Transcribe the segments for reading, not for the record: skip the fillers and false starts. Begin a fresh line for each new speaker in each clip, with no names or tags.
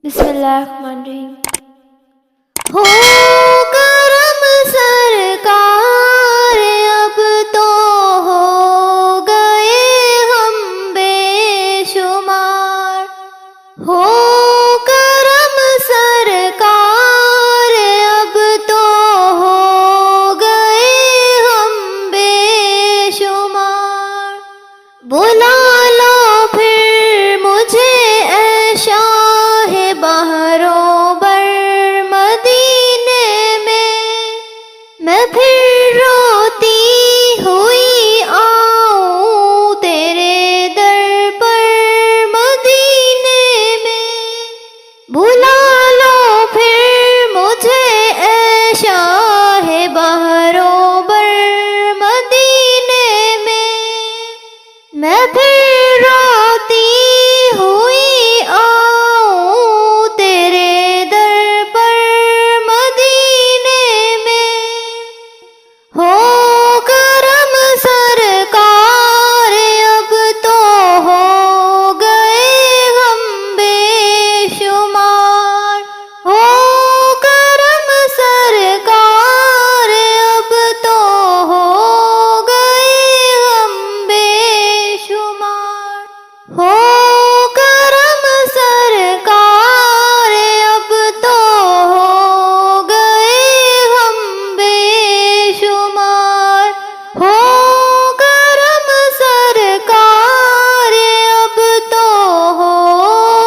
बिस्मिल्लाहिर्रहमानिर्रहीम। हो करम सरकार, अब तो हो गए हम बेशुमार। हो करम सरकार, अब तो हो गए हम बेशुमार। बुला लो फिर मुझे ऐ शाहे बहरो बर मदीने में, मैं फिर रोती हुई आऊं तेरे दर पर मदीने में। बुला लो फिर मुझे ऐ शाहे बहरो बर मदीने में, मैं फिर रोती हुई आऊं तेरे दर पर मदीने में। हो करम सरकार, अब तो हो गए हम बेशुमार। हो करम सरकार, अब तो हो गए हम बेशुमार। हो करम सरकार, अब तो हो गए हम बेशुमार। हो करम सरकार, अब तो हो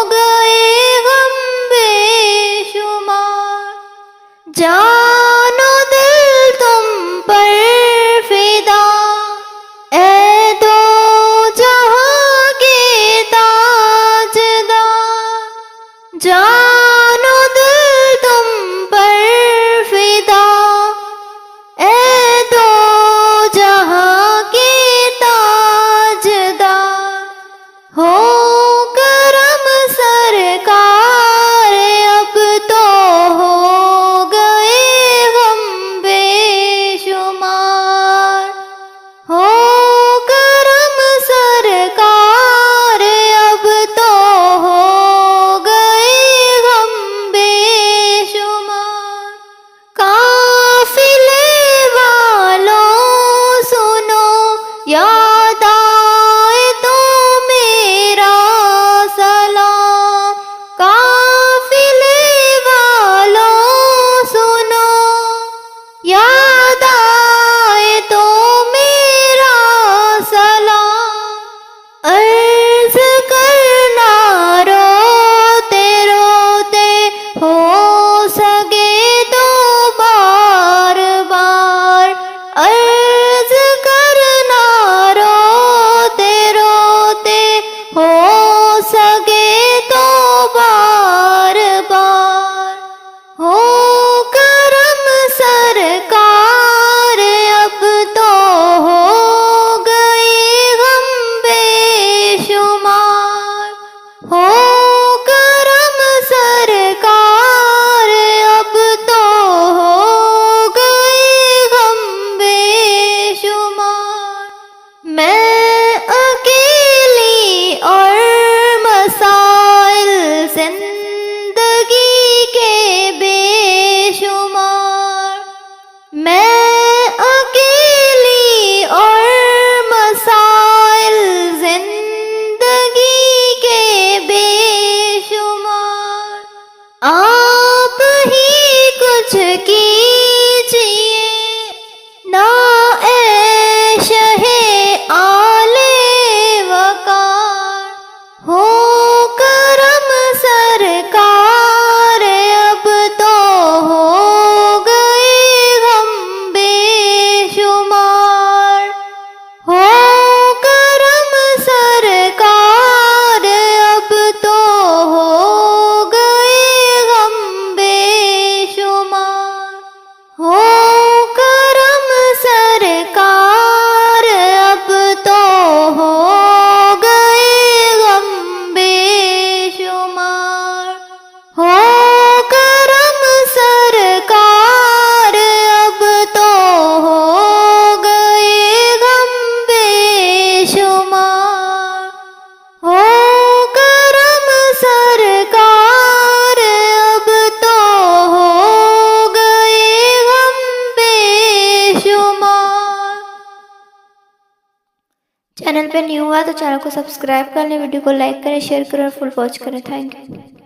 गए हम बेशुमार। जानो दिल तुम पर फिदा, ऐ दो जहां के ताजदार। जानो दिल तुम पर फिदा, ऐ दो जहां के ताजदार। हो करम सरकार, अब तो हो गए हम बेशुमार। हो करम सरकार, अब तो हो गए हम बेशुमार। काफिले वालों सुनो, याद आए तो मेरा सलाम। काफिले वालों सुनो, याद आए तो मेरा सलाम। अर्ज करना रोते रोते, हो सके तो बार बार। अर्ज करना रोते रोते, हो सके तो बार बार। हो करम सरकार, अब तो हो गए हम बेशुमार। हो करम सरकार, अब तो हो गए हम बेशुमार। मैं अकेली और मसाइल जिंदगी के बेशुमार। मैं अकेली और मसाइल जिंदगी के बेशुमार। आप ही कुछ कीजिए ना ऐ शहे आले वकार। हो करम सरकार, अब तो हो गए हम बेशुमार। हो करम सरकार, अब तो हो गए हम चैनल पे न्यू हुआ तो चैनल को सब्सक्राइब कर लें, वीडियो को लाइक करें, शेयर करें और फुल वॉच करें। Thank you.